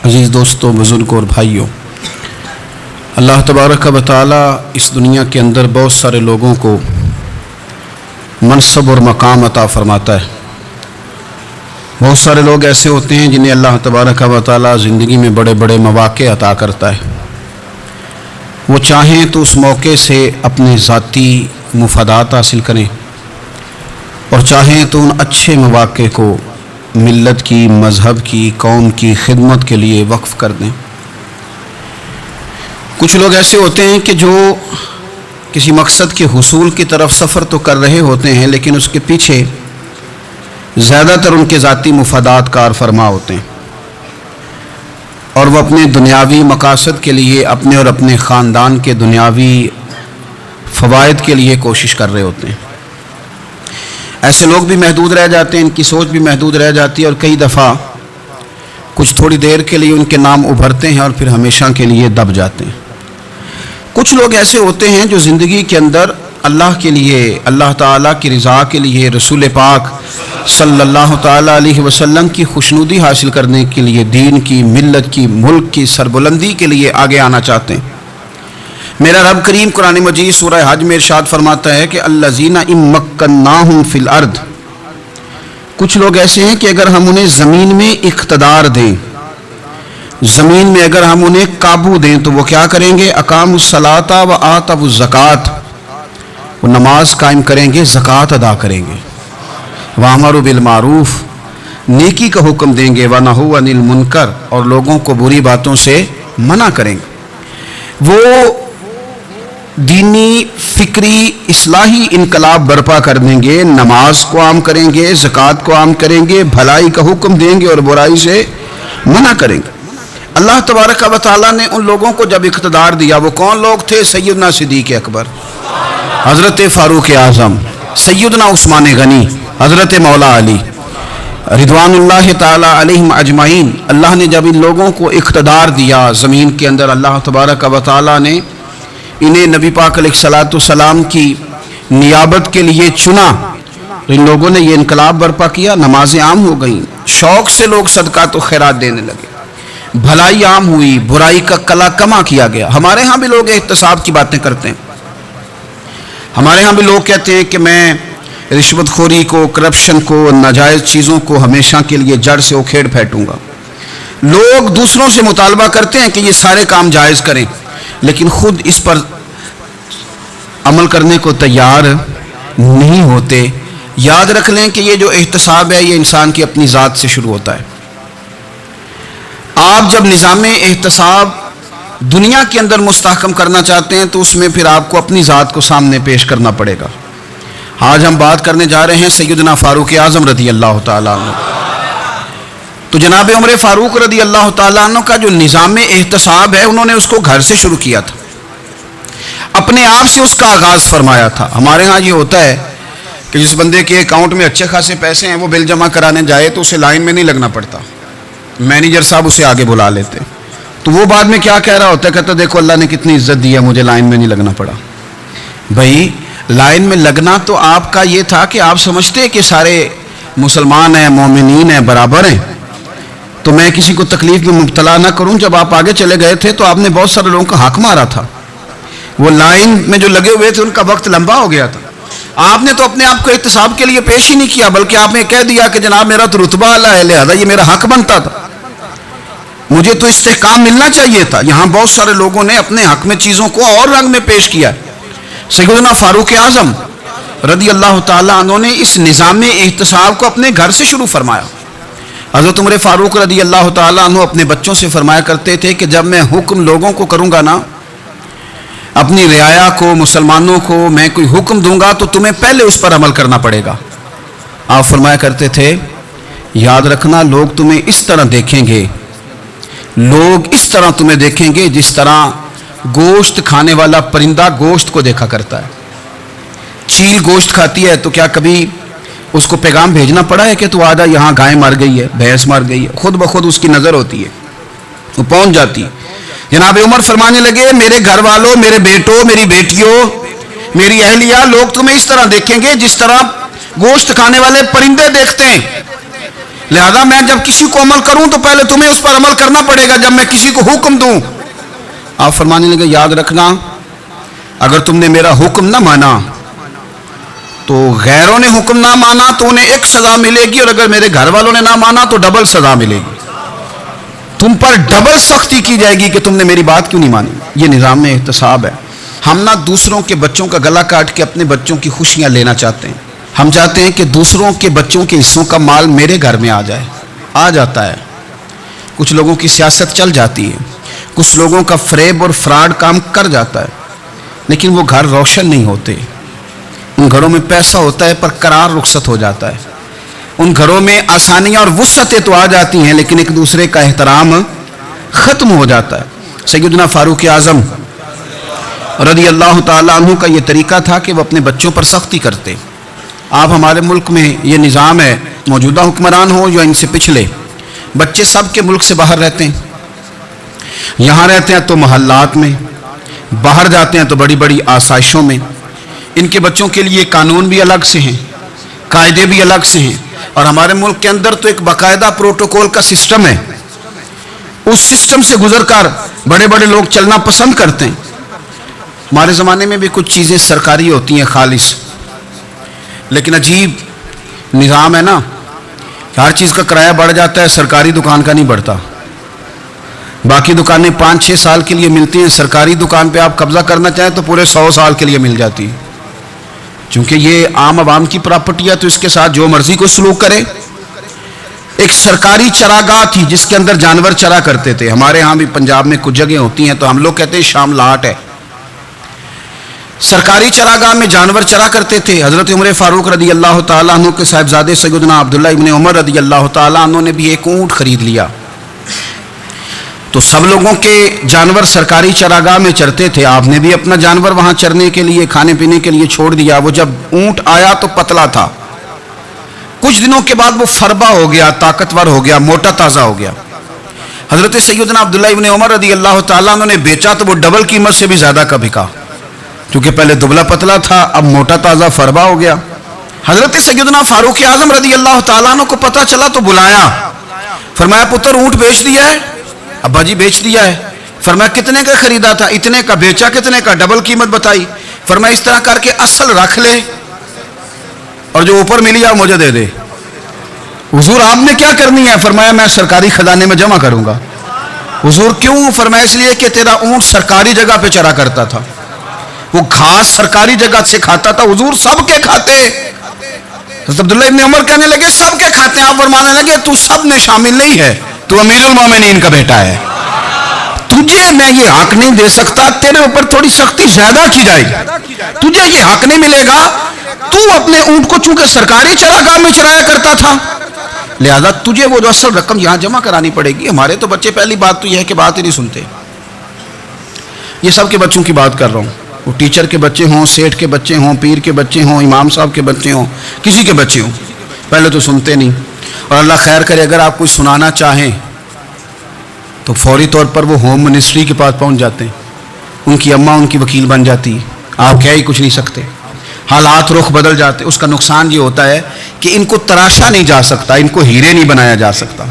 अज़ीज़ दोस्तों, बुज़ुर्गों और भाइयों, अल्लाह तबारक व तआला इस दुनिया के अंदर बहुत सारे लोगों को मनसब और मकाम अता फरमाता है। बहुत सारे लोग ऐसे होते हैं जिन्हें अल्लाह तबारक व तआला ज़िंदगी में बड़े बड़े मौक़े अता करता है। वो चाहें तो उस मौके से अपने ज़ाती मुफादात हासिल करें और चाहें तो उन अच्छे मौक़े को मिल्लत की, मज़हब की, कौम की खिदमत के लिए वक्फ़ कर दें। कुछ लोग ऐसे होते हैं कि जो किसी मकसद के हुसूल की तरफ सफ़र तो कर रहे होते हैं, लेकिन उसके पीछे ज़्यादातर उनके ज़ाती मुफादात कार फरमा होते हैं और वह अपने दुनियावी मकासद के लिए, अपने और अपने ख़ानदान के दुनियावी फ़वाइद के लिए कोशिश कर रहे होते हैं। ऐसे लोग भी महदूद रह जाते हैं, इनकी सोच भी महदूद रह जाती है और कई दफ़ा कुछ थोड़ी देर के लिए उनके नाम उभरते हैं और फिर हमेशा के लिए दब जाते हैं। कुछ लोग ऐसे होते हैं जो ज़िंदगी के अंदर अल्लाह के लिए, अल्लाह ताला की रज़ा के लिए, रसूल पाक सल्लल्लाहु ताला अलैहि वसल्लम की खुशनुदी हासिल करने के लिए, दीन की, मिल्लत की, मुल्क की सरबुलंदी के लिए आगे आना चाहते हैं। मेरा रब करीम कुरान मजीद सूरह हज में इरशाद फरमाता है कि अल्लज़ीना इम्मक्कन्नाहुम फिल अर्द, कुछ लोग ऐसे हैं कि अगर हम उन्हें ज़मीन में इख्तदार दें, ज़मीन में अगर हम उन्हें काबू दें तो वो क्या करेंगे? अकामुस्सलाता व आतवुज़्ज़कात, वो नमाज कायम करेंगे, ज़कात अदा करेंगे। व अमरू बिल मारूफ़, नेकी का हुक्म देंगे। व नहू अनिल मुनकर, और लोगों को बुरी बातों से मना करेंगे। वो दीनी, फ़िक्री, इस्लाही इनकलाब बर्पा कर देंगे, नमाज को आम करेंगे, ज़कात को आम करेंगे, भलाई का हुक्म देंगे और बुराई से मना करेंगे। अल्लाह तबारक व तआला ने उन लोगों को जब इख्तिदार दिया, वो कौन लोग थे? सैयदना सिद्दीक़ अकबर, हज़रत फ़ारूक़ आज़म, सैयदना उस्मान गनी, हज़रत मौला अली रिदवानुल्लाह ताला अलैहिम अजमाइन। अल्लाह ने जब इन लोगों को इख्तिदार दिया ज़मीन के अंदर, अल्लाह तबारक व तआला ने इन्हें नबी पाक अलैहिस्सलाम की नियाबत के लिए चुना, तो इन लोगों ने ये इनकलाब बर्पा किया। नमाजें आम हो गई, शौक़ से लोग सदका तो खैरात देने लगे, भलाई आम हुई, बुराई का कला कमा किया गया। हमारे यहाँ भी लोग एहतसाब की बातें करते हैं। हमारे यहाँ भी लोग कहते हैं कि मैं रिश्वतखोरी को, करप्शन को, नाजायज़ चीज़ों को हमेशा के लिए जड़ से उखेड़ फेंटूंगा। लोग दूसरों से मुतालबा करते हैं कि ये सारे काम जायज़ करें, लेकिन खुद इस पर अमल करने को तैयार नहीं होते। याद रख लें कि ये जो एहतसाब है, ये इंसान की अपनी ज़ात से शुरू होता है। आप जब निज़ाम एहतसाब दुनिया के अंदर मुस्तहकम करना चाहते हैं तो उसमें फिर आपको अपनी ज़ात को सामने पेश करना पड़ेगा। आज हम बात करने जा रहे हैं सैयदना फ़ारूक़ आज़म रज़ी अल्लाह ताला अन्हु। तो जनाब उमर फ़ारूक रज़ी अल्लाह ताला अन्हु का जो निज़ाम एहतसाब है, उन्होंने उसको घर से शुरू किया था, अपने आप से उसका आगाज़ फरमाया था। हमारे यहाँ ये होता है कि जिस बंदे के अकाउंट में अच्छे खासे पैसे हैं, वो बिल जमा कराने जाए तो उसे लाइन में नहीं लगना पड़ता, मैनेजर साहब उसे आगे बुला लेते। तो वो बाद में क्या कह रहा होता है? कहता देखो अल्लाह ने कितनी इज्जत दी है, मुझे लाइन में नहीं लगना पड़ा। भाई लाइन में लगना तो आपका ये था कि आप समझते हैं कि सारे मुसलमान हैं, मोमिनीन हैं, बराबर हैं, तो मैं किसी को तकलीफ में मुब्तला ना करूं। जब आप आगे चले गए थे तो आपने बहुत सारे लोगों का हक मारा था। वो लाइन में जो लगे हुए थे उनका वक्त लंबा हो गया था। आपने तो अपने आप को एहतसाब के लिए पेश ही नहीं किया, बल्कि आपने कह दिया कि जनाब मेरा तो रुतबा आला है, लिहाजा ये मेरा हक बनता था, मुझे तो इस्तेहकाम मिलना चाहिए था। यहाँ बहुत सारे लोगों ने अपने हक में चीज़ों को और रंग में पेश किया। सैयदना फ़ारूक़ आज़म रज़ी अल्लाह ताला अन्हु ने इस निज़ाम एहतसाब को अपने घर से शुरू फरमाया। हज़रत उमर फ़ारूक रज़ी अल्लाह ताला अन्हु अपने बच्चों से फरमाया करते थे कि जब मैं हुक्म लोगों को करूँगा ना, अपनी रियाया को, मुसलमानों को मैं कोई हुक्म दूंगा तो तुम्हें पहले उस पर अमल करना पड़ेगा। आप फरमाया करते थे, याद रखना लोग तुम्हें इस तरह देखेंगे, लोग इस तरह तुम्हें देखेंगे जिस तरह गोश्त खाने वाला परिंदा गोश्त को देखा करता है। चील गोश्त खाती है तो क्या कभी उसको पैगाम भेजना पड़ा है कि तू आजा, यहाँ गाय मर गई है, भैंस मर गई है? खुद ब खुद उसकी नज़र होती है, वो पहुँच जाती है। जनाब उमर फरमाने लगे, मेरे घर वालों, मेरे बेटों, मेरी बेटियों, मेरी अहलिया, लोग तुम्हें इस तरह देखेंगे जिस तरह गोश्त खाने वाले परिंदे देखते हैं। لہذا میں جب کسی کو عمل کروں تو پہلے تمہیں اس پر عمل کرنا پڑے گا جب میں کسی کو حکم دوں. آپ فرمانے لگے یاد رکھنا اگر تم نے میرا حکم نہ مانا تو غیروں نے حکم نہ مانا تو انہیں ایک سزا ملے گی، اور اگر میرے گھر والوں نے نہ مانا تو ڈبل سزا ملے گی. تم پر ڈبل سختی کی جائے گی کہ تم نے میری بات کیوں نہیں مانی. یہ نظام احتساب ہے. ہم نہ دوسروں کے بچوں کا گلا کاٹ کے اپنے بچوں کی خوشیاں لینا چاہتے ہیں. ہم چاہتے ہیں کہ دوسروں کے بچوں کے حصوں کا مال میرے گھر میں آ جائے. آ جاتا ہے. کچھ لوگوں کی سیاست چل جاتی ہے، کچھ لوگوں کا فریب اور فراڈ کام کر جاتا ہے، لیکن وہ گھر روشن نہیں ہوتے. ان گھروں میں پیسہ ہوتا ہے پر قرار رخصت ہو جاتا ہے. ان گھروں میں آسانیاں اور وسعتیں تو آ جاتی ہیں لیکن ایک دوسرے کا احترام ختم ہو جاتا ہے. سیدنا فاروق اعظم رضی اللہ تعالیٰ عنہ کا یہ طریقہ تھا کہ وہ اپنے بچوں پر سختی کرتے. آپ ہمارے ملک میں یہ نظام ہے، موجودہ حکمران ہو یا ان سے پچھلے، بچے سب کے ملک سے باہر رہتے ہیں. یہاں رہتے ہیں تو محلات میں، باہر جاتے ہیں تو بڑی بڑی آسائشوں میں. ان کے بچوں کے لیے قانون بھی الگ سے ہیں، قاعدے بھی الگ سے ہیں، اور ہمارے ملک کے اندر تو ایک باقاعدہ پروٹوکول کا سسٹم ہے. اس سسٹم سے گزر کر بڑے بڑے لوگ چلنا پسند کرتے ہیں. ہمارے زمانے میں بھی کچھ چیزیں سرکاری ہوتی ہیں خالص، لیکن عجیب نظام ہے نا، ہر چیز کا کرایہ بڑھ جاتا ہے، سرکاری دکان کا نہیں بڑھتا. باقی دکانیں 5-6 سال کے لیے ملتی ہیں، سرکاری دکان پہ آپ قبضہ کرنا چاہیں تو پورے 100 سال کے لیے مل جاتی ہے. چونکہ یہ عام عوام کی پراپرٹی ہے تو اس کے ساتھ جو مرضی کو سلوک کرے. ایک سرکاری چراگاہ تھی جس کے اندر جانور چرا کرتے تھے. ہمارے ہاں بھی پنجاب میں کچھ جگہ ہوتی ہیں تو ہم لوگ کہتے ہیں شام لاٹ ہے. سرکاری چراگاہ میں جانور چرا کرتے تھے. حضرت عمر فاروق رضی اللہ تعالیٰ عنہ کے صاحبزادے سیدنا عبداللہ ابن عمر رضی اللہ تعالیٰ عنہ نے بھی ایک اونٹ خرید لیا. تو سب لوگوں کے جانور سرکاری چراگاہ میں چرتے تھے. آپ نے بھی اپنا جانور وہاں چرنے کے لیے، کھانے پینے کے لیے چھوڑ دیا. وہ جب اونٹ آیا تو پتلا تھا، کچھ دنوں کے بعد وہ فربا ہو گیا، طاقتور ہو گیا، موٹا تازہ ہو گیا. حضرت سیدنا عبداللہ ابن عمر رضی اللہ تعالیٰ عنہ نے بیچا تو وہ ڈبل قیمت سے بھی زیادہ کا بکا، کیونکہ پہلے دبلا پتلا تھا، اب موٹا تازہ فربا ہو گیا. حضرت سیدنا فاروق اعظم رضی اللہ تعالیٰ عنہ کو پتہ چلا تو بلایا. فرمایا پتر اونٹ بیچ دیا ہے؟ ابا جی بیچ دیا ہے. فرمایا کتنے کا خریدا تھا؟ اتنے کا. بیچا کتنے کا؟ ڈبل قیمت بتائی. فرمایا اس طرح کر کے اصل رکھ لے اور جو اوپر ملی ہے مجھے دے دے. حضور آپ نے کیا کرنی ہے؟ فرمایا میں سرکاری خزانے میں جمع کروں گا. حضور کیوں؟ فرمایا اس لیے کہ تیرا اونٹ سرکاری جگہ پہ چرا کرتا تھا، وہ گھاس سرکاری جگہ سے کھاتا تھا. حضور سب کے کھاتے. حضرت عبداللہ ابن عمر کہنے لگے سب کے کھاتے ہیں. آپ فرمانے لگے تو سب میں شامل نہیں ہے، تو امیر المومنین کا بیٹا ہے، تجھے میں یہ حق نہیں دے سکتا. تیرے اوپر تھوڑی سختی زیادہ کی جائے گی، تجھے یہ حق نہیں ملے گا. تو اپنے اونٹ کو چونکہ سرکاری چراگاہ میں چرایا کرتا تھا، لہذا تجھے وہ جو اصل رقم یہاں جمع کرانی پڑے گی. ہمارے تو بچے پہلی بات تو یہ ہے کہ بات ہی نہیں سنتے. یہ سب کے بچوں کی بات کر رہا ہوں، وہ ٹیچر کے بچے ہوں، سیٹھ کے بچے ہوں، پیر کے بچے ہوں، امام صاحب کے بچے ہوں، کسی کے بچے ہوں، پہلے تو سنتے نہیں. اور اللہ خیر کرے اگر آپ کچھ سنانا چاہیں تو فوری طور پر وہ ہوم منسٹری کے پاس پہنچ جاتے ہیں. ان کی اماں ان کی وکیل بن جاتی ہے. آپ کہہ ہی کچھ نہیں سکتے. حالات رخ بدل جاتے. اس کا نقصان یہ ہوتا ہے کہ ان کو تراشا نہیں جا سکتا، ان کو ہیرے نہیں بنایا جا سکتا.